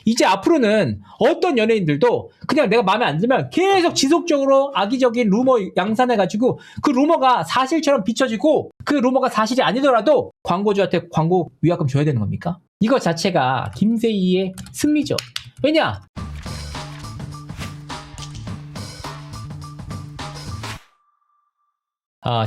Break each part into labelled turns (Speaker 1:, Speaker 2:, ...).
Speaker 1: 이제 앞으로는 어떤 연예인들도 그냥 내가 마음에 안 들면 계속 지속적으로 악의적인 루머 양산해가지고 그 루머가 사실처럼 비춰지고 그 루머가 사실이 아니더라도 광고주한테 광고 위약금 줘야 되는 겁니까? 이거 자체가 김세희의 승리죠. 왜냐?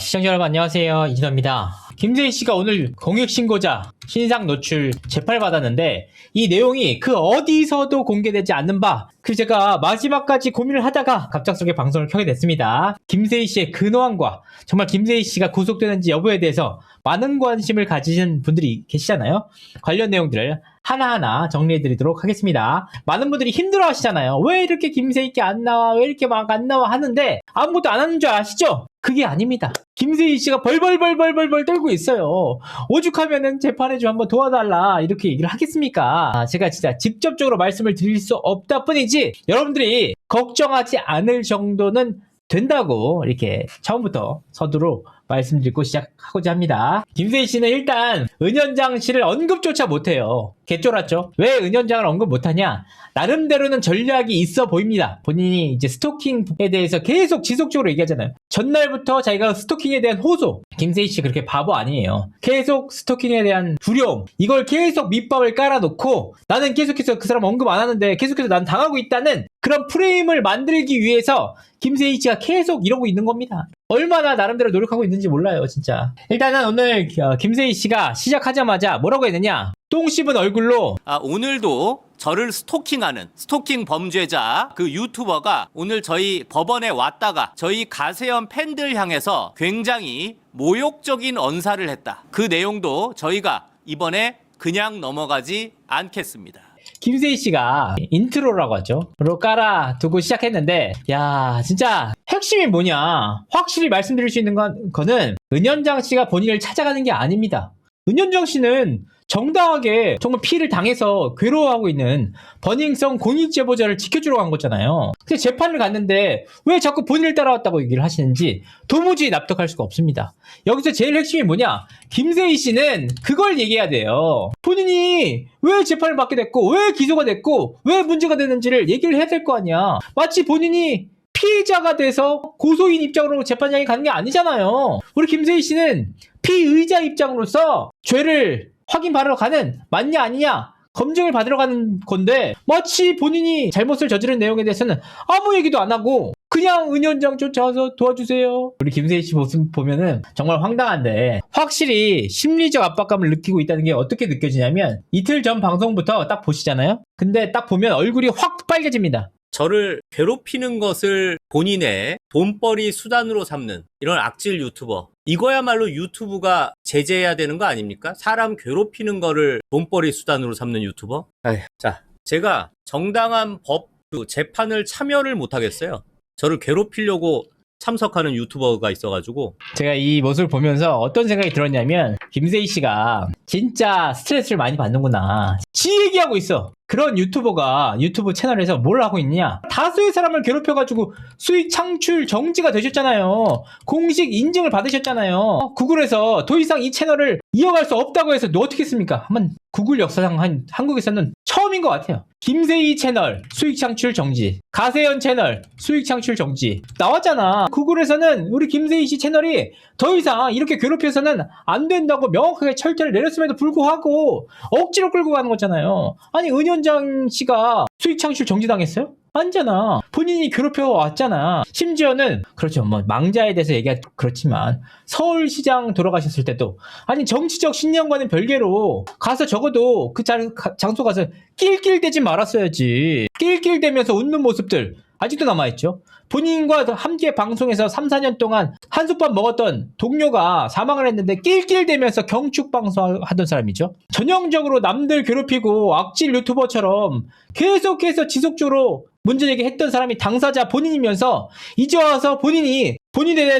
Speaker 1: 시청자 여러분 안녕하세요. 이진호입니다. 김세희 씨가 오늘 공익신고자 신상 노출 재판받았는데 이 내용이 그 어디서도 공개되지 않는 바, 제가 마지막까지 고민을 하다가 갑작스럽게 방송을 켜게 됐습니다. 김세희 씨의 근황과 정말 김세희 씨가 구속되는지 여부에 대해서 많은 관심을 가지신 분들이 계시잖아요. 관련 내용들을 하나하나 정리해드리도록 하겠습니다. 많은 분들이 힘들어 하시잖아요. 왜 이렇게 김세희 씨 안 나와? 왜 이렇게 막 안 나와? 하는데 아무것도 안 하는 줄 아시죠? 그게 아닙니다. 김세희 씨가 벌벌 떨고 있어요. 오죽하면은 재판에 좀 한번 도와달라 이렇게 얘기를 하겠습니까? 제가 진짜 직접적으로 말씀을 드릴 수 없다 뿐이지 여러분들이 걱정하지 않을 정도는 된다고 이렇게 처음부터 서두로 말씀드리고 시작하고자 합니다. 김세희 씨는 일단 은연장 씨를 언급조차 못해요. 개쫄았죠? 왜 은연장을 언급 못하냐? 나름대로는 전략이 있어 보입니다. 본인이 이제 스토킹에 대해서 계속 지속적으로 얘기하잖아요. 전날부터 자기가 스토킹에 대한 호소. 김세희 씨 그렇게 바보 아니에요. 계속 스토킹에 대한 두려움. 이걸 계속 밑밥을 깔아놓고 나는 계속해서 그 사람 언급 안 하는데 계속해서 난 당하고 있다는 그런 프레임을 만들기 위해서 김세희 씨가 계속 이러고 있는 겁니다. 얼마나 나름대로 노력하고 있는지 몰라요, 진짜. 일단은 오늘 김세희 씨가 시작하자마자 뭐라고 했느냐? 똥 씹은 얼굴로
Speaker 2: 오늘도 저를 스토킹하는 스토킹 범죄자 그 유튜버가 오늘 저희 법원에 왔다가 저희 가세연 팬들 향해서 굉장히 모욕적인 언사를 했다. 그 내용도 저희가 이번에 그냥 넘어가지 않겠습니다.
Speaker 1: 김세희 씨가 인트로라고 하죠. 로 깔아두고 시작했는데, 야, 진짜 핵심이 뭐냐? 확실히 말씀드릴 수 있는 거는 은연장 씨가 본인을 찾아가는 게 아닙니다. 은연장 씨는 정당하게 정말 피해를 당해서 괴로워하고 있는 버닝썬 공익제보자를 지켜주러 간 거잖아요. 근데 재판을 갔는데 왜 자꾸 본인을 따라왔다고 얘기를 하시는지 도무지 납득할 수가 없습니다. 여기서 제일 핵심이 뭐냐? 김세희 씨는 그걸 얘기해야 돼요. 본인이 왜 재판을 받게 됐고 왜 기소가 됐고 왜 문제가 됐는지를 얘기를 해야 될 거 아니야. 마치 본인이 피해자가 돼서 고소인 입장으로 재판장에 가는 게 아니잖아요. 우리 김세희 씨는 피의자 입장으로서 죄를 확인받으러 가는, 맞냐 아니냐 검증을 받으러 가는 건데 마치 본인이 잘못을 저지른 내용에 대해서는 아무 얘기도 안 하고 그냥 은연장 쫓아와서 도와주세요. 우리 김세희 씨 모습 보면은 정말 황당한데 확실히 심리적 압박감을 느끼고 있다는 게 어떻게 느껴지냐면 이틀 전 방송부터 딱 보시잖아요. 근데 딱 보면 얼굴이 확 빨개집니다.
Speaker 2: 저를 괴롭히는 것을 본인의 돈벌이 수단으로 삼는 이런 악질 유튜버. 이거야말로 유튜브가 제재해야 되는 거 아닙니까? 사람 괴롭히는 거를 돈벌이 수단으로 삼는 유튜버? 자, 제가 정당한 법 재판을 참여를 못 하겠어요. 저를 괴롭히려고 참석하는 유튜버가 있어가지고
Speaker 1: 제가 이 모습을 보면서 어떤 생각이 들었냐면 김세희 씨가 진짜 스트레스를 많이 받는구나. 지 얘기하고 있어. 그런 유튜버가 유튜브 채널에서 뭘 하고 있냐? 다수의 사람을 괴롭혀가지고 수익 창출 정지가 되셨잖아요. 공식 인증을 받으셨잖아요. 구글에서 더 이상 이 채널을 이어갈 수 없다고 해서 어떻게 했습니까? 한번 구글 역사상 한국에서는 처음인 것 같아요. 김세희 채널 수익 창출 정지, 가세연 채널 수익 창출 정지 나왔잖아. 구글에서는 우리 김세희 씨 채널이 더 이상 이렇게 괴롭혀서는 안 된다고 명확하게 철퇴를 내렸음에도 불구하고 억지로 끌고 가는 거잖아요. 아니 은연장 씨가 수익 창출 정지당했어요? 아니잖아. 본인이 괴롭혀 왔잖아. 심지어는 그렇죠. 뭐 망자에 대해서 얘기하 그렇지만 서울시장 돌아가셨을 때도 아니 정치적 신념과는 별개로 가서 적어도 그 장소 가서 낄낄대지 말았어야지. 낄낄대면서 웃는 모습들 아직도 남아있죠. 본인과 함께 방송에서 3, 4년 동안 한솥밥 먹었던 동료가 사망을 했는데 낄낄대면서 경축 방송하던 사람이죠. 전형적으로 남들 괴롭히고 악질 유튜버처럼 계속해서 지속적으로 문제 제기했던 사람이 당사자 본인이면서 이제 와서 본인에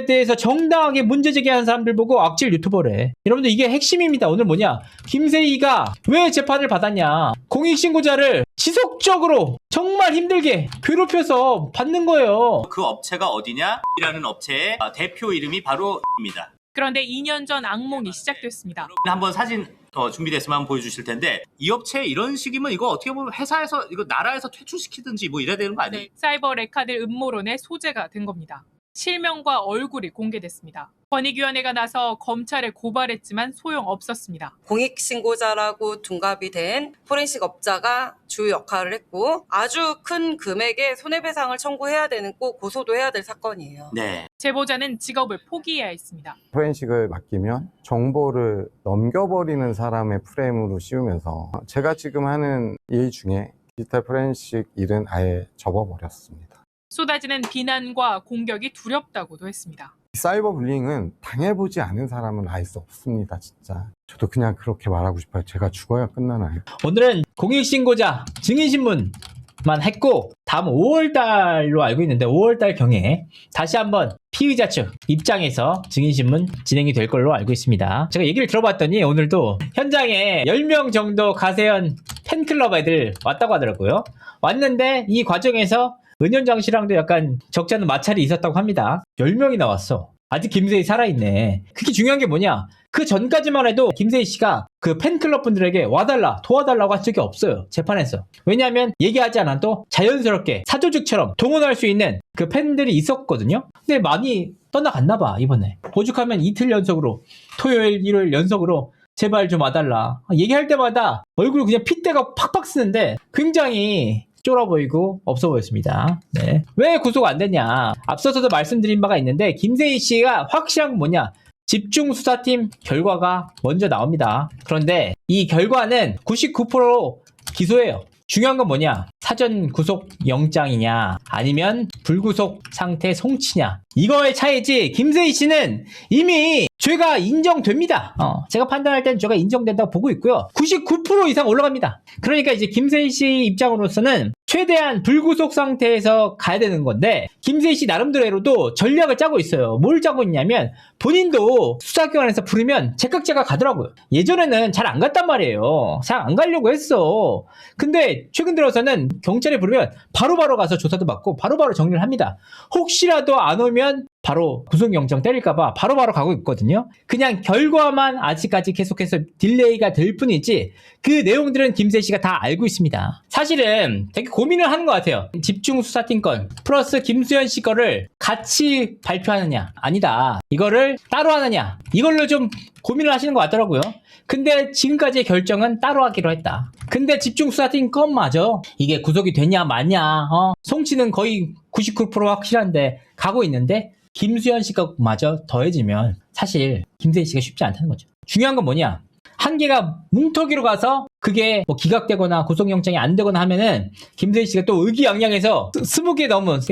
Speaker 1: 대해서 정당하게 문제 제기하는 사람들 보고 악질 유튜버래. 여러분들 이게 핵심입니다. 오늘 뭐냐? 김세희가 왜 재판을 받았냐? 공익신고자를 지속적으로 정말 힘들게 괴롭혀서 받는 거예요.
Speaker 2: 그 업체가 어디냐? 이라는 업체의 대표 이름이 바로 입니다.
Speaker 3: 그런데 2년 전 악몽이 시작됐습니다.
Speaker 2: 한번 사진 준비됐으면 한번 보여주실 텐데 이 업체 이런 식이면 이거 어떻게 보면 회사에서 이거 나라에서 퇴출시키든지 뭐 이래야 되는 거 아니에요?
Speaker 3: 네, 사이버 레카들 음모론의 소재가 된 겁니다. 실명과 얼굴이 공개됐습니다. 권익위원회가 나서 검찰에 고발했지만 소용없었습니다.
Speaker 4: 공익신고자라고 둔갑이 된 포렌식 업자가 주요 역할을 했고 아주 큰 금액의 손해배상을 청구해야 되는 꼭 고소도 해야 될 사건이에요.
Speaker 2: 네.
Speaker 3: 제보자는 직업을 포기해야 했습니다.
Speaker 5: 포렌식을 맡기면 정보를 넘겨버리는 사람의 프레임으로 씌우면서 제가 지금 하는 일 중에 디지털 포렌식 일은 아예 접어버렸습니다.
Speaker 3: 쏟아지는 비난과 공격이 두렵다고도 했습니다.
Speaker 5: 사이버 불링은 당해보지 않은 사람은 알 수 없습니다, 진짜. 저도 그냥 그렇게 말하고 싶어요. 제가 죽어야 끝나나요?
Speaker 1: 오늘은 공익신고자 증인신문만 했고 다음 5월달로 알고 있는데 5월달 경에 다시 한번 피의자 측 입장에서 증인신문 진행이 될 걸로 알고 있습니다. 제가 얘기를 들어봤더니 오늘도 현장에 10명 정도 가세현 팬클럽 애들 왔다고 하더라고요. 왔는데 이 과정에서 은현장 씨랑도 약간 적지 않은 마찰이 있었다고 합니다. 10명이 나왔어. 아직 김세희 살아있네. 그게 중요한 게 뭐냐? 그 전까지만 해도 김세희 씨가 그 팬클럽 분들에게 와달라, 도와달라고 한 적이 없어요. 재판에서. 왜냐하면 얘기하지 않아도 자연스럽게 사조직처럼 동원할 수 있는 그 팬들이 있었거든요. 근데 많이 떠나갔나 봐, 이번에. 오죽하면 이틀 연속으로, 토요일, 일요일 연속으로 제발 좀 와달라. 얘기할 때마다 얼굴 그냥 핏대가 팍팍 쓰는데 굉장히 쫄아 보이고 없어 보였습니다. 네. 왜 구속 안 됐냐? 앞서서도 말씀드린 바가 있는데 김세희 씨가 확실한 건 뭐냐? 집중수사팀 결과가 먼저 나옵니다. 그런데 이 결과는 99% 기소예요. 중요한 건 뭐냐? 사전 구속 영장이냐 아니면 불구속 상태 송치냐 이거의 차이지. 김세희 씨는 이미 죄가 인정됩니다. 제가 판단할 땐 죄가 인정된다고 보고 있고요. 99% 이상 올라갑니다. 그러니까 이제 김세희 씨 입장으로서는 최대한 불구속 상태에서 가야 되는 건데 김세희 씨 나름대로도 전략을 짜고 있어요. 뭘 짜고 있냐면 본인도 수사기관에서 부르면 제깍제가 가더라고요. 예전에는 잘 안 갔단 말이에요. 잘 안 가려고 했어. 근데 최근 들어서는 경찰에 부르면 바로바로 가서 조사도 받고 바로바로 정리를 합니다. 혹시라도 안 오면 바로 구속영장 때릴까봐 바로바로 가고 있거든요. 그냥 결과만 아직까지 계속해서 딜레이가 될 뿐이지 그 내용들은 김세희 씨가 다 알고 있습니다. 사실은 되게 고민을 하는 것 같아요. 집중수사팀 건 플러스 김수현 씨 거를 같이 발표하느냐 아니다. 이거를 따로 하느냐 이걸로 좀 고민을 하시는 것 같더라고요. 근데 지금까지의 결정은 따로 하기로 했다. 근데 집중수사팀 건마저 이게 구속이 되냐 마냐 송치는 거의 99% 확실한데 가고 있는데 김수현 씨가 마저 더해지면 사실 김세희 씨가 쉽지 않다는 거죠. 중요한 건 뭐냐? 한 개가 뭉터기로 가서 그게 뭐 기각되거나 구속영장이 안 되거나 하면은 김세희 씨가 또 의기양양해서 20개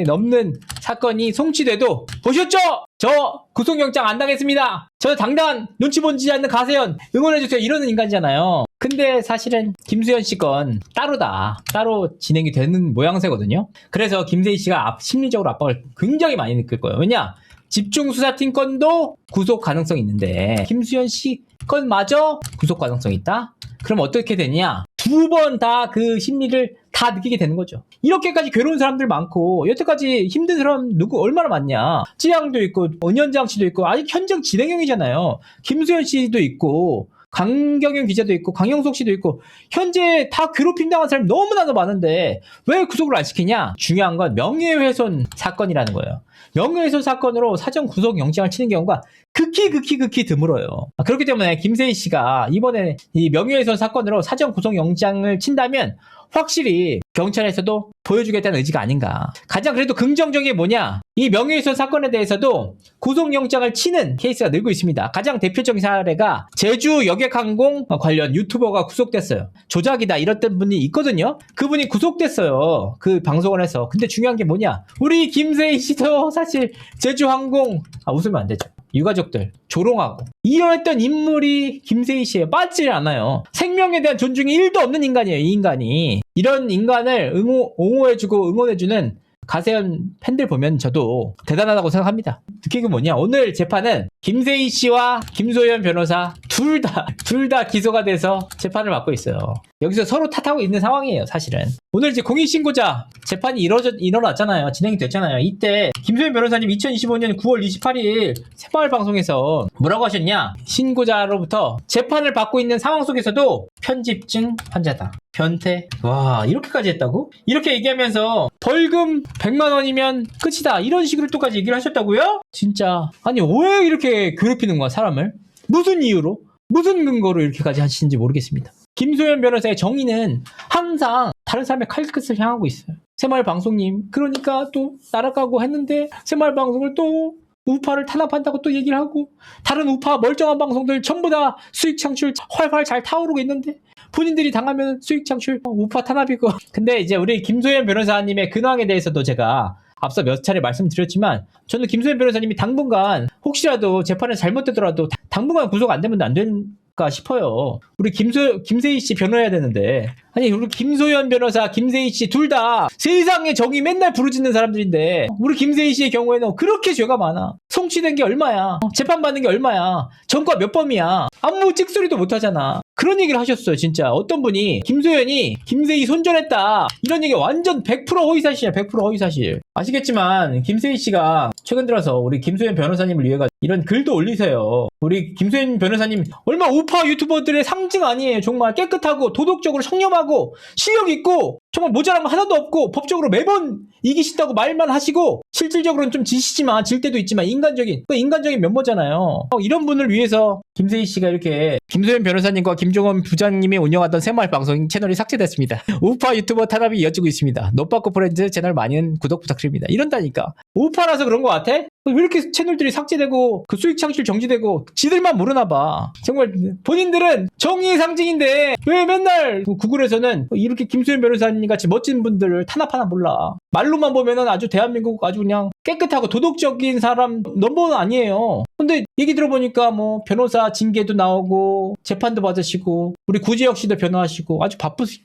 Speaker 1: 넘는 사건이 송치돼도 보셨죠? 저 구속영장 안 당했습니다. 저 당당한 눈치 보지 않는 가세현 응원해주세요. 이러는 인간이잖아요. 근데 사실은 김수현 씨 건 따로다. 따로 진행이 되는 모양새거든요. 그래서 김세희 씨가 심리적으로 압박을 굉장히 많이 느낄 거예요. 왜냐? 집중수사팀 건도 구속 가능성이 있는데 김수현 씨 건마저 구속 가능성이 있다? 그럼 어떻게 되냐? 두 번 다 그 심리를 다 느끼게 되는 거죠. 이렇게까지 괴로운 사람들 많고 여태까지 힘든 사람 누구 얼마나 많냐? 찌양도 있고 은현장 씨도 있고 아직 현장 진행형이잖아요. 김수현 씨도 있고 강경윤 기자도 있고 강영석 씨도 있고 현재 다 괴롭힘 당한 사람이 너무나도 많은데 왜 구속을 안 시키냐? 중요한 건 명예훼손 사건이라는 거예요. 명예훼손 사건으로 사전 구속 영장을 치는 경우가 극히 드물어요. 그렇기 때문에 김세희 씨가 이번에 이 명예훼손 사건으로 사전 구속 영장을 친다면 확실히 경찰에서도 보여주겠다는 의지가 아닌가. 가장 그래도 긍정적인 게 뭐냐? 이 명예훼손 사건에 대해서도 구속영장을 치는 케이스가 늘고 있습니다. 가장 대표적인 사례가 제주 여객항공 관련 유튜버가 구속됐어요. 조작이다 이랬던 분이 있거든요. 그분이 구속됐어요. 그 방송을 해서. 근데 중요한 게 뭐냐? 우리 김세희 씨도 사실 제주항공 웃으면 안 되죠. 유가족들 조롱하고 이러했던 인물이 김세희 씨에 빠지질 않아요. 생명에 대한 존중이 1도 없는 인간이에요. 이 인간이. 이런 인간을 옹호해주고 응원해주는 가세현 팬들 보면 저도 대단하다고 생각합니다. 느낀 게 뭐냐? 오늘 재판은 김세희 씨와 김소연 변호사 둘 다 기소가 돼서 재판을 맡고 있어요. 여기서 서로 탓하고 있는 상황이에요, 사실은. 오늘 이제 공익신고자 재판이 일어났잖아요. 진행이 됐잖아요. 이때 김소연 변호사님 2025년 9월 28일 새마을 방송에서 뭐라고 하셨냐? 신고자로부터 재판을 받고 있는 상황 속에서도 편집증 환자다. 변태. 와, 이렇게까지 했다고? 이렇게 얘기하면서 벌금 100만 원이면 끝이다. 이런 식으로 또까지 얘기를 하셨다고요? 진짜. 아니, 왜 이렇게 괴롭히는 거야, 사람을? 무슨 이유로? 무슨 근거로 이렇게까지 하시는지 모르겠습니다. 김소연 변호사의 정의는 항상 다른 사람의 칼끝을 향하고 있어요. 새마을 방송님, 그러니까 또 날아가고 했는데 새마을 방송을 또 우파를 탄압한다고 또 얘기를 하고 다른 우파 멀쩡한 방송들 전부 다 수익 창출 활활 잘 타오르고 있는데 본인들이 당하면 수익 창출 우파 탄압이고. 근데 이제 우리 김소연 변호사님의 근황에 대해서도 제가 앞서 몇 차례 말씀드렸지만 저는 김소연 변호사님이 당분간 혹시라도 재판에 잘못되더라도 당분간 구속 안 되면 안 될까 싶어요. 우리 김세희 씨 변호해야 되는데, 아니 우리 김소연 변호사, 김세희 씨 둘 다 세상의 정의 맨날 부르짖는 사람들인데 우리 김세희 씨의 경우에는 그렇게 죄가 많아. 송치된 게 얼마야? 재판받는 게 얼마야? 전과 몇 범이야? 아무 찍소리도 못 하잖아. 그런 얘기를 하셨어요. 진짜 어떤 분이 김소연이 김세희 손절했다 이런 얘기 완전 100% 허위사실이야. 100% 허위사실. 아시겠지만 김세희 씨가 최근 들어서 우리 김소연 변호사님을 위해 이런 글도 올리세요. 우리 김소연 변호사님 얼마 우파 유튜버들의 상징 아니에요. 정말 깨끗하고 도덕적으로 청렴하고 실력 있고 정말 모자란 거 하나도 없고 법적으로 매번 이기신다고 말만 하시고 실질적으로는 좀 지시지만 질 때도 있지만 인간적인 면모잖아요. 이런 분을 위해서 김세희 씨가 이렇게 김소연 변호사님과 김종원 부장님이 운영하던 새마을 방송 채널이 삭제됐습니다. 우파 유튜버 탄압이 이어지고 있습니다. 노빠꾸 프렌즈 채널 많은 구독 부탁드립니다. 이런다니까. 우파라서 그런 거 같아? 왜 이렇게 채널들이 삭제되고 그 수익 창출 정지되고 지들만 모르나 봐. 정말 본인들은 정의의 상징인데 왜 맨날 구글에서는 이렇게 김소연 변호사님 같이 멋진 분들을 탄압하나 몰라. 말로만 보면은 아주 대한민국 아주 그냥 깨끗하고 도덕적인 사람 넘버원 아니에요. 근데 얘기 들어보니까 뭐 변호사 징계도 나오고 재판도 받으시고 우리 구지혁 씨도 변호하시고 아주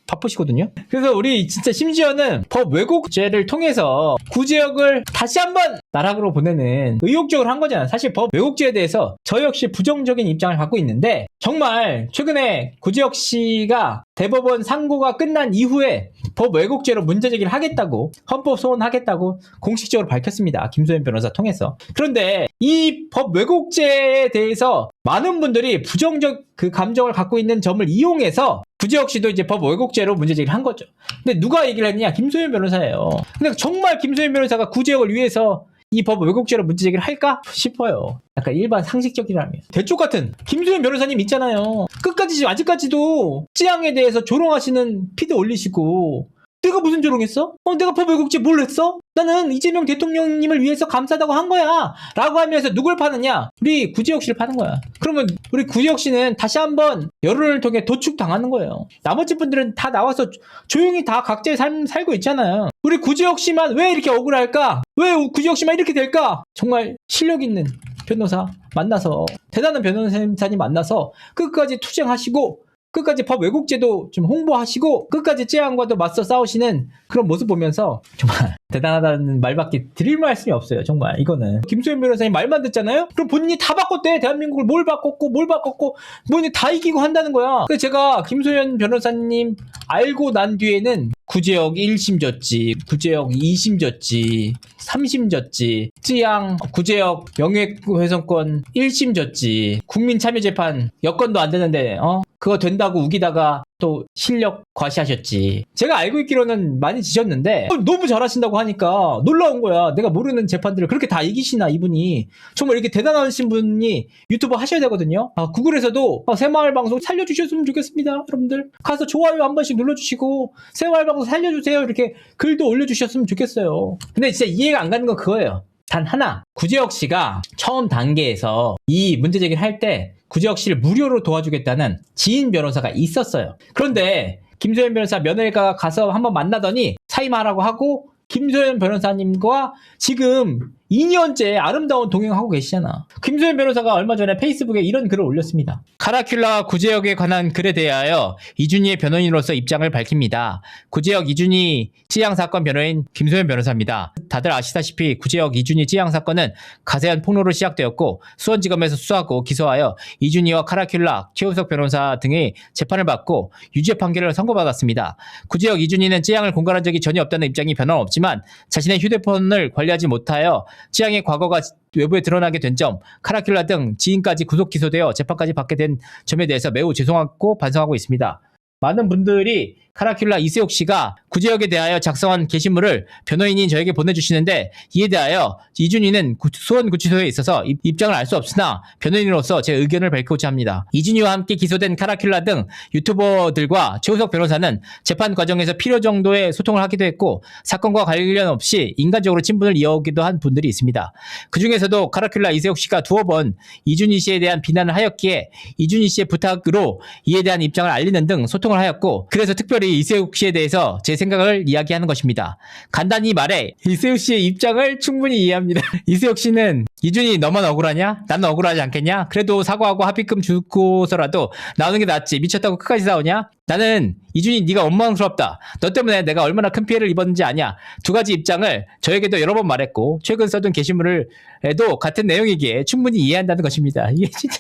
Speaker 1: 바쁘시거든요. 그래서 우리 진짜 심지어는 법 왜곡죄를 통해서 구지혁을 다시 한번 나락으로 보내는 의욕적으로 한 거잖아요. 사실 법 왜곡죄에 대해서 저 역시 부정적인 입장을 갖고 있는데 정말 최근에 구지혁 씨가 대법원 상고가 끝난 이후에 법 왜곡죄로 문제제기를 하겠다고 헌법 소원하겠다고 공식적으로 밝혔습니다. 김소연 변호사 통해서. 그런데 이 법 왜곡죄에 대해서 많은 분들이 부정적 그 감정을 갖고 있는 점을 이용해서 구지혁 씨도 이제 법 왜곡죄로 문제제기를 한 거죠. 근데 누가 얘기를 했냐? 김소연 변호사예요. 근데 정말 김소연 변호사가 구지혁을 위해서 이 법 왜곡죄로 문제제기를 할까 싶어요. 약간 일반 상식적이라면. 대쪽 같은 김소연 변호사님 있잖아요. 끝까지 지금 아직까지도 찌양에 대해서 조롱하시는 피드 올리시고 내가 무슨 조롱했어? 내가 법 왜곡죄 뭘 했어? 나는 이재명 대통령님을 위해서 감사하다고 한 거야 라고 하면서 누굴 파느냐? 우리 구지혁 씨를 파는 거야. 그러면 우리 구지혁 씨는 다시 한번 여론을 통해 도축당하는 거예요. 나머지 분들은 다 나와서 조용히 다 각자의 삶 살고 있잖아요. 우리 구지혁 씨만 왜 이렇게 억울할까? 왜 구지혁 씨만 이렇게 될까? 정말 실력 있는 변호사 만나서 대단한 변호사님 만나서 끝까지 투쟁하시고 끝까지 법 왜곡죄도 좀 홍보하시고 끝까지 찌양과도 맞서 싸우시는 그런 모습 보면서 정말 대단하다는 말밖에 드릴 말씀이 없어요. 정말 이거는 김소연 변호사님 말만 듣잖아요. 그럼 본인이 다 바꿨대. 대한민국을 뭘 바꿨고 본인이 다 이기고 한다는 거야. 그래서 제가 김소연 변호사님 알고 난 뒤에는 구제역 1심 졌지, 구제역 2심 졌지, 3심 졌지, 찌양 구제역 명예훼손권 1심 졌지, 국민참여재판 여건도 안 되는데 그거 된다고 우기다가 또 실력 과시하셨지. 제가 알고 있기로는 많이 지셨는데 너무 잘하신다고 하니까 놀라운 거야. 내가 모르는 재판들을 그렇게 다 이기시나 이분이. 정말 이렇게 대단하신 분이 유튜버 하셔야 되거든요. 구글에서도 새마을 방송 살려주셨으면 좋겠습니다. 여러분들 가서 좋아요 한 번씩 눌러주시고 새마을 방송 살려주세요 이렇게 글도 올려주셨으면 좋겠어요. 근데 진짜 이해가 안 가는 건 그거예요. 단 하나, 구지혁 씨가 처음 단계에서 이 문제 제기를 할 때 구지혁 씨를 무료로 도와주겠다는 지인 변호사가 있었어요. 그런데 김소연 변호사 며느리가 가서 한번 만나더니 사임하라고 하고 김소연 변호사님과 지금 2년째 아름다운 동행하고 계시잖아. 김소연 변호사가 얼마 전에 페이스북에 이런 글을 올렸습니다. 카라큘라 구제역에 관한 글에 대하여 이준희의 변호인으로서 입장을 밝힙니다. 구제역 이준희 찌양 사건 변호인 김소연 변호사입니다. 다들 아시다시피 구제역 이준희 찌양 사건은 가세한 폭로로 시작되었고 수원지검에서 수사하고 기소하여 이준희와 카라큘라, 최우석 변호사 등의 재판을 받고 유죄 판결을 선고받았습니다. 구제역 이준희는 찌양을 공갈한 적이 전혀 없다는 입장이 변함없지만 자신의 휴대폰을 관리하지 못하여 찌양의 과거가 외부에 드러나게 된 점, 카라큘라 등 지인까지 구속 기소되어 재판까지 받게 된 점에 대해서 매우 죄송하고 반성하고 있습니다. 많은 분들이 카라큘라 이세옥 씨가 구제역에 대하여 작성한 게시물을 변호인이 저에게 보내주시는데 이에 대하여 이준희는 수원구치소에 있어서 입장을 알 수 없으나 변호인으로서 제 의견을 밝히고자 합니다. 이준희와 함께 기소된 카라큘라 등 유튜버들과 최우석 변호사는 재판 과정에서 필요 정도의 소통을 하기도 했고 사건과 관련 없이 인간적으로 친분을 이어오기도 한 분들이 있습니다. 그 중에서도 카라큘라 이세옥 씨가 두어 번 이준희 씨에 대한 비난을 하였기에 이준희 씨의 부탁으로 이에 대한 입장을 알리는 등 소통을 하였고 그래서 특별히 이세욱 씨에 대해서 제 생각을 이야기하는 것입니다. 간단히 말해 이세욱 씨의 입장을 충분히 이해합니다. 이세욱 씨는 이준희 너만 억울하냐? 나는 억울하지 않겠냐? 그래도 사과하고 합의금 주고서라도 나오는 게 낫지. 미쳤다고 끝까지 싸우냐? 나는 이준희 네가 원망스럽다. 너 때문에 내가 얼마나 큰 피해를 입었는지 아냐? 두 가지 입장을 저에게도 여러 번 말했고 최근 써둔 게시물에도 같은 내용이기에 충분히 이해한다는 것입니다. 이게 진짜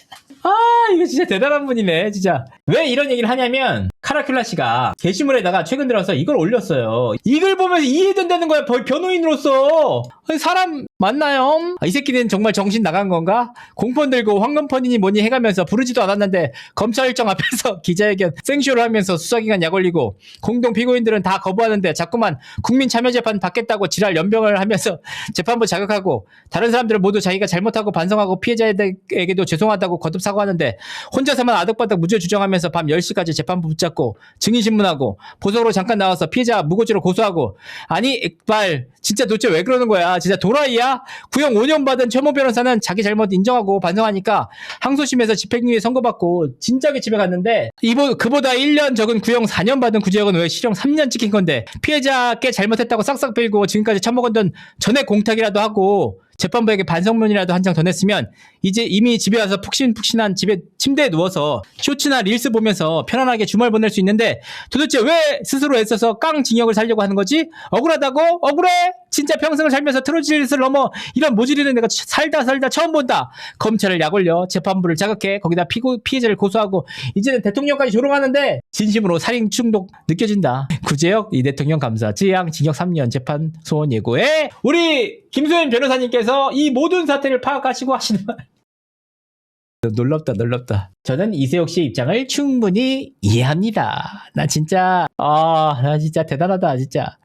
Speaker 1: 이거 진짜 대단한 분이네 진짜. 왜 이런 얘기를 하냐면 카라큘라 씨가 게시물에다가 최근 들어서 이걸 올렸어요. 이걸 보면서 이해된다는 거야. 변호인으로서. 사람 맞나요? 이 새끼는 정말 정신 나간 건가? 공폰 들고 황금폰이니 뭐니 해가면서 부르지도 않았는데 검찰 일정 앞에서 기자회견 생쇼를 하면서 수사기간 약 올리고 공동 피고인들은 다 거부하는데 자꾸만 국민참여재판 받겠다고 지랄 연병을 하면서 재판부 자극하고 다른 사람들은 모두 자기가 잘못하고 반성하고 피해자에게도 죄송하다고 거듭 사과하는데 혼자서만 아득바득 무죄 주장하면서 밤 10시까지 재판부 붙잡고 증인신문하고 보석으로 잠깐 나와서 피해자 무고죄로 고소하고 아니 액발 진짜 도대체 왜 그러는 거야? 진짜 도라이야? 구형 5년 받은 최모 변호사는 자기 잘못 인정하고 반성하니까 항소심에서 집행유예 선고받고 진작에 집에 갔는데 그보다 1년 적은 구형 4년 받은 구제역은 왜 실형 3년 찍힌 건데 피해자께 잘못했다고 싹싹 빌고 지금까지 처먹은 돈 전액 공탁이라도 하고 재판부에게 반성문이라도 한 장 더 냈으면 이제 이미 집에 와서 푹신푹신한 집에 침대에 누워서 쇼츠나 릴스 보면서 편안하게 주말 보낼 수 있는데 도대체 왜 스스로 애써서 깡 징역을 살려고 하는 거지? 억울하다고? 억울해? 진짜 평생을 살면서 트로질을 넘어 이런 모질이는 내가 살다 처음 본다. 검찰을 약올려 재판부를 자극해 거기다 피해자를 고소하고 이제는 대통령까지 조롱하는데 진심으로 살인 충동 느껴진다. 구제역 이 대통령 감사 찌양 징역 3년 재판 소원 예고에 우리 김소연 변호사님께서 이 모든 사태를 파악하시고 하시는 말 놀랍다. 저는 이세옥 씨의 입장을 충분히 이해합니다. 나 진짜 대단하다 진짜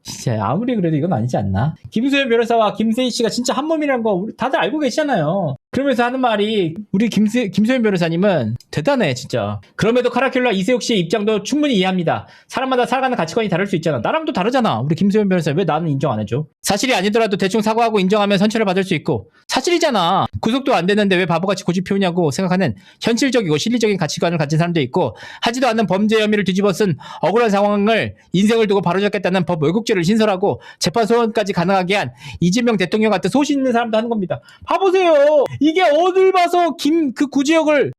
Speaker 1: 아무리 그래도 이건 아니지 않나? 김소연 변호사와 김세희 씨가 진짜 한 몸이라는 거 우리 다들 알고 계시잖아요. 그러면서 하는 말이 우리 김소연 변호사님은 대단해 진짜. 그럼에도 카라큘라 이세옥 씨의 입장도 충분히 이해합니다. 사람마다 살아가는 가치관이 다를 수 있잖아. 나랑도 다르잖아. 우리 김소연 변호사 왜 나는 인정 안 해줘? 사실이 아니더라도 대충 사과하고 인정하면 선처를 받을 수 있고 사실이잖아. 구속도 안 됐는데 왜 바보같이 고집 피우냐고 생각하는 현실적이고 실리적인 가치관을 가진 사람도 있고 하지도 않는 범죄 혐의를 뒤집어 쓴 억울한 상황을 인생을 두고 바로잡겠다는 법 왜곡죄를 신설하고 재판 소원까지 가능하게 한 이재명 대통령 같은 소신 있는 사람도 하는 겁니다. 봐보세요. 이게 어딜 봐서 그 구제역을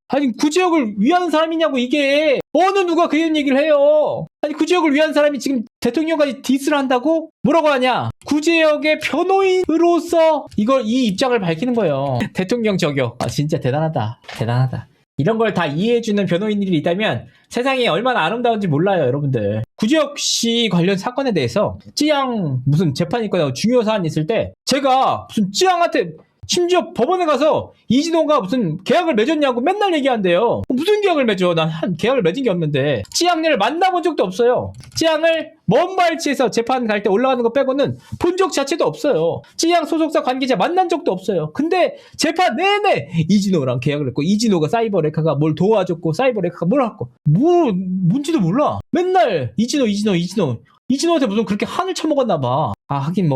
Speaker 1: 위하는 사람이냐고. 이게 어느 누가 그런 얘기를 해요. 아니 구제역을 위한 사람이 지금 대통령까지 디스를 한다고? 뭐라고 하냐? 구제역의 변호인으로서 이 입장을 밝히는 거예요. 대통령 저격. 진짜 대단하다. 이런 걸 다 이해해주는 변호인들이 있다면 세상이 얼마나 아름다운지 몰라요, 여러분들. 구제역 씨 관련 사건에 대해서 찌양 무슨 재판이 있거나 중요 사안이 있을 때 제가 무슨 찌양한테 심지어 법원에 가서 이진호가 무슨 계약을 맺었냐고 맨날 얘기한대요. 무슨 계약을 맺어? 난 계약을 맺은 게 없는데. 찌양을 만나본 적도 없어요. 찌양을 먼 발치에서 재판 갈 때 올라가는 거 빼고는 본 적 자체도 없어요. 찌양 소속사 관계자 만난 적도 없어요. 근데 재판 내내 이진호랑 계약을 했고 이진호가 사이버레카가 뭘 도와줬고 사이버레카가 뭘 했고 뭔지도 몰라. 맨날 이진호한테 무슨 그렇게 한을 쳐먹었나 봐. 하긴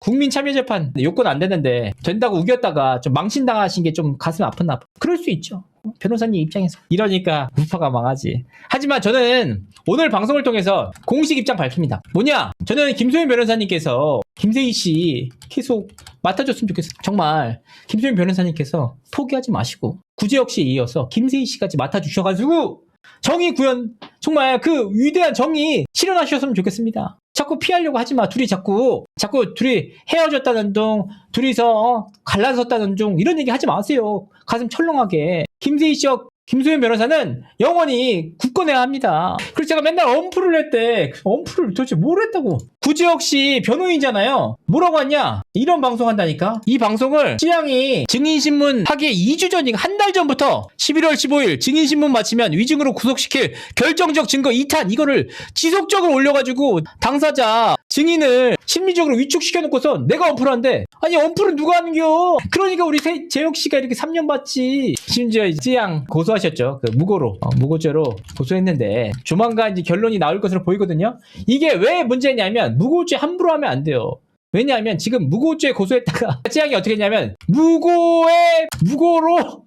Speaker 1: 국민참여재판 요건 안 되는데 된다고 우겼다가 좀 망신당하신 게 좀 가슴 아팠나 봐. 그럴 수 있죠. 변호사님 입장에서. 이러니까 우파가 망하지. 하지만 저는 오늘 방송을 통해서 공식 입장 밝힙니다. 뭐냐? 저는 김소연 변호사님께서 김세희 씨 계속 맡아줬으면 좋겠어요. 정말 김소연 변호사님께서 포기하지 마시고 구제혁 씨에 이어서 김세희 씨까지 맡아주셔가지고 정의 구현, 정말 그 위대한 정의 실현하셨으면 좋겠습니다. 자꾸 피하려고 하지 마. 자꾸 둘이 헤어졌다는 둥, 둘이서 갈라섰다는 둥, 이런 얘기 하지 마세요. 가슴 철렁하게. 김세희 씨와 김소연 변호사는 영원히 굳건해야 합니다. 그래서 제가 맨날 엄프를 했대. 엄프를 도대체 뭘 했다고. 구지혁 씨 변호인이잖아요. 뭐라고 하냐? 이런 방송 한다니까? 이 방송을 찌양이 증인신문 하기에 2주 전이니까 한 달 전부터 11월 15일 증인신문 마치면 위증으로 구속시킬 결정적 증거 2탄 이거를 지속적으로 올려가지고 당사자 증인을 심리적으로 위축시켜놓고서 내가 엄프를 한대. 아니 엄프를 누가 하는겨? 그러니까 우리 재혁 씨가 이렇게 3년 받지. 심지어 찌양 고소하셨죠. 그 무고죄로 고소했는데 조만간 이제 결론이 나올 것으로 보이거든요. 이게 왜 문제냐면 무고죄 함부로 하면 안 돼요. 왜냐하면 지금 무고죄 고소했다가 찌양이 어떻게 했냐면 무고로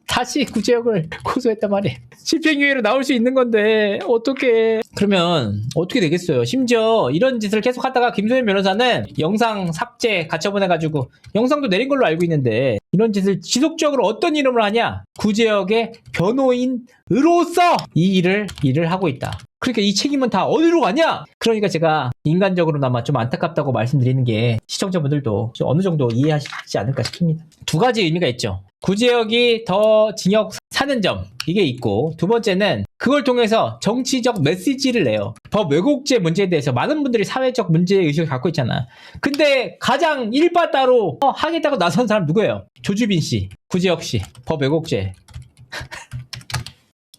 Speaker 1: 다시 구제혁을 고소했단 말이에요. 집행유예로 나올 수 있는 건데 어떻게? 그러면 어떻게 되겠어요? 심지어 이런 짓을 계속 하다가 김소연 변호사는 영상 삭제 가처분해가지고 영상도 내린 걸로 알고 있는데 이런 짓을 지속적으로 어떤 이름으로 하냐? 구제혁의 변호인으로서 이 일을 하고 있다. 그러니까 이 책임은 다 어디로 가냐? 그러니까 제가 인간적으로나마 좀 안타깝다고 말씀드리는 게 시청자분들도 좀 어느 정도 이해하시지 않을까 싶습니다. 두 가지 의미가 있죠. 구제혁이 더 징역 사는 점 이게 있고 두 번째는 그걸 통해서 정치적 메시지를 내요. 법 왜곡죄 문제에 대해서 많은 분들이 사회적 문제의식을 갖고 있잖아. 근데 가장 일바따로 하겠다고 나선 사람 누구예요? 조주빈 씨, 구제혁 씨, 법 왜곡죄.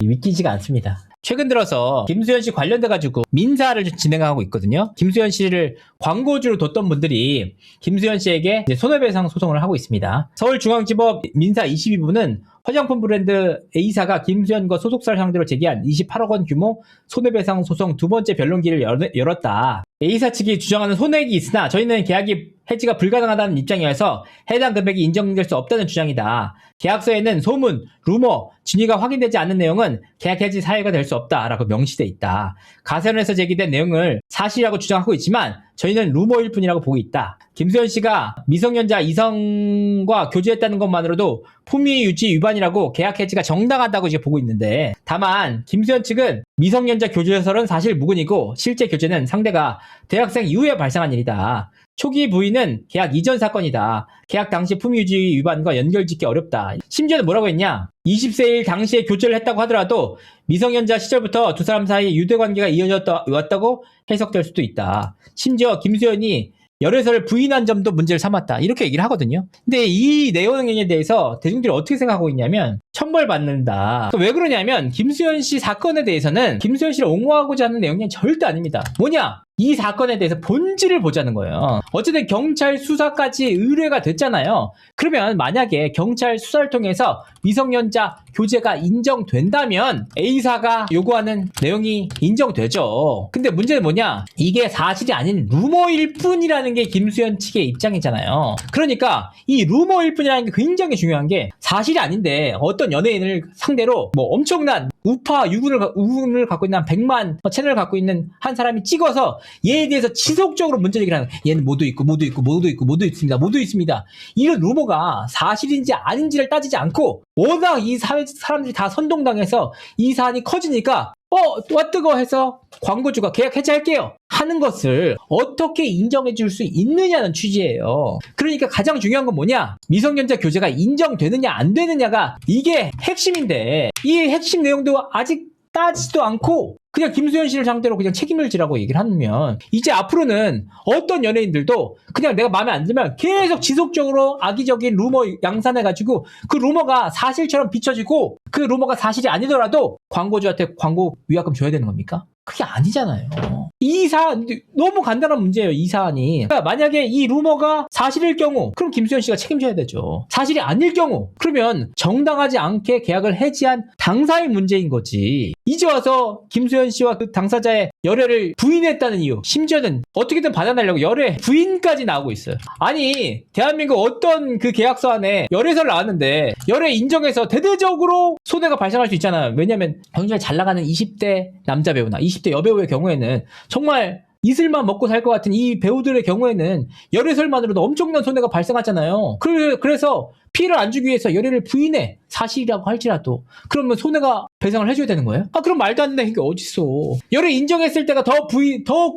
Speaker 1: 믿기지가 않습니다. 최근 들어서 김수현 씨 관련돼가지고 민사를 진행하고 있거든요. 김수현 씨를 광고주로 뒀던 분들이 김수현 씨에게 이제 손해배상 소송을 하고 있습니다. 서울중앙지법 민사 22부는 화장품 브랜드 A사가 김수현과 소속사를 상대로 제기한 28억 원 규모 손해배상 소송 두 번째 변론기를 열었다. A사 측이 주장하는 손해액이 있으나 저희는 계약이 해지가 불가능하다는 입장이어서 해당 금액이 인정될 수 없다는 주장이다. 계약서에는 소문, 루머, 진위가 확인되지 않는 내용은 계약 해지 사유가 될 수 없다라고 명시돼 있다. 가세론에서 제기된 내용을 사실이라고 주장하고 있지만 저희는 루머일 뿐이라고 보고 있다. 김수현 씨가 미성년자 이성과 교제했다는 것만으로도 품위 유지 위반이라고 계약 해지가 정당하다고 이제 보고 있는데 다만 김수현 측은 미성년자 교제설은 사실 무근이고 실제 교제는 상대가 대학생 이후에 발생한 일이다. 초기 부인은 계약 이전 사건이다. 계약 당시 품위유지 위반과 연결짓기 어렵다. 심지어는 뭐라고 했냐? 20세일 당시에 교제를 했다고 하더라도 미성년자 시절부터 두 사람 사이에 유대관계가 이어졌다고 해석될 수도 있다. 심지어 김수현이 열애설을 부인한 점도 문제를 삼았다. 이렇게 얘기를 하거든요. 근데 이 내용에 대해서 대중들이 어떻게 생각하고 있냐면 처벌받는다. 왜 그러냐면 김수현 씨 사건에 대해서는 김수현 씨를 옹호하고자 하는 내용이 절대 아닙니다. 뭐냐? 이 사건에 대해서 본질을 보자는 거예요. 어쨌든 경찰 수사까지 의뢰가 됐잖아요. 그러면 만약에 경찰 수사를 통해서 미성년자 교제가 인정된다면 A사가 요구하는 내용이 인정되죠. 근데 문제는 뭐냐? 이게 사실이 아닌 루머일 뿐이라는 게 김수현 측의 입장이잖아요. 그러니까 이 루머일 뿐이라는 게 굉장히 중요한 게 사실이 아닌데 어떤 연예인을 상대로 뭐 엄청난 우파 유군을 갖고 있는 한 100만 채널을 갖고 있는 한 사람이 찍어서 얘에 대해서 지속적으로 문제 제기를 하는 얘는 모두 있습니다. 모두 있습니다. 이런 루머가 사실인지 아닌지를 따지지 않고 워낙 이 사회 사람들이 다 선동당해서 이 사안이 커지니까 와 뜨거 해서 광고주가 계약 해지할게요 하는 것을 어떻게 인정해 줄 수 있느냐는 취지예요. 그러니까 가장 중요한 건 뭐냐? 미성년자 교제가 인정되느냐 안 되느냐가 이게 핵심인데 이 핵심 내용도 아직 따지지도 않고 그냥 김수현 씨를 상대로 그냥 책임을 지라고 얘기를 하면 이제 앞으로는 어떤 연예인들도 그냥 내가 마음에 안 들면 계속 지속적으로 악의적인 루머 양산해가지고 그 루머가 사실처럼 비춰지고 그 루머가 사실이 아니더라도 광고주한테 광고 위약금 줘야 되는 겁니까? 그게 아니잖아요. 이 사안 너무 간단한 문제예요. 이 사안이. 그러니까 만약에 이 루머가 사실일 경우 그럼 김수현 씨가 책임져야 되죠. 사실이 아닐 경우 그러면 정당하지 않게 계약을 해지한 당사의 문제인 거지. 이제 와서 김수현 김건현 씨와 그 당사자의 열애를 부인했다는 이유, 심지어는 어떻게든 받아내려고 열애 부인까지 나오고 있어요. 아니 대한민국 어떤 그 계약서 안에 열애서를 나왔는데 열애 인정해서 대대적으로 손해가 발생할 수 있잖아요. 왜냐하면 굉장히 잘 나가는 20대 남자 배우나 20대 여배우의 경우에는 정말 이슬만 먹고 살 것 같은 이 배우들의 경우에는 열애설만으로도 엄청난 손해가 발생하잖아요. 그래서 피해를 안 주기 위해서 열애를 부인해, 사실이라고 할지라도. 그러면 손해가 배상을 해줘야 되는 거예요? 그럼 말도 안 되는 게 어딨어. 열애 인정했을 때가 더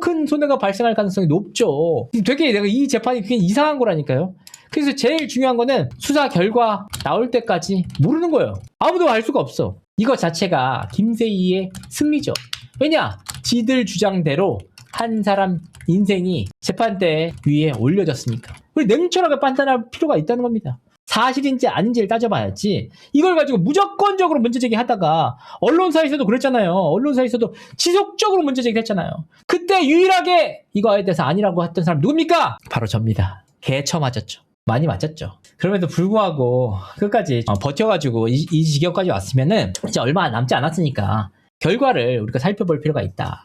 Speaker 1: 큰 손해가 발생할 가능성이 높죠. 되게 내가 이 재판이 그게 이상한 거라니까요. 그래서 제일 중요한 거는 수사 결과 나올 때까지 모르는 거예요. 아무도 알 수가 없어. 이거 자체가 김세희의 승리죠. 왜냐? 지들 주장대로 한 사람 인생이 재판대 위에 올려졌으니까. 우리 냉철하게 판단할 필요가 있다는 겁니다. 사실인지 아닌지를 따져봐야지. 이걸 가지고 무조건적으로 문제제기 하다가 언론사에서도 그랬잖아요. 언론사에서도 지속적으로 문제제기 했잖아요. 그때 유일하게 이거에 대해서 아니라고 했던 사람 누굽니까? 바로 접니다. 개처 맞았죠. 많이 맞았죠. 그럼에도 불구하고 끝까지 버텨가지고 이 지경까지 왔으면은 이제 얼마 남지 않았으니까 결과를 우리가 살펴볼 필요가 있다.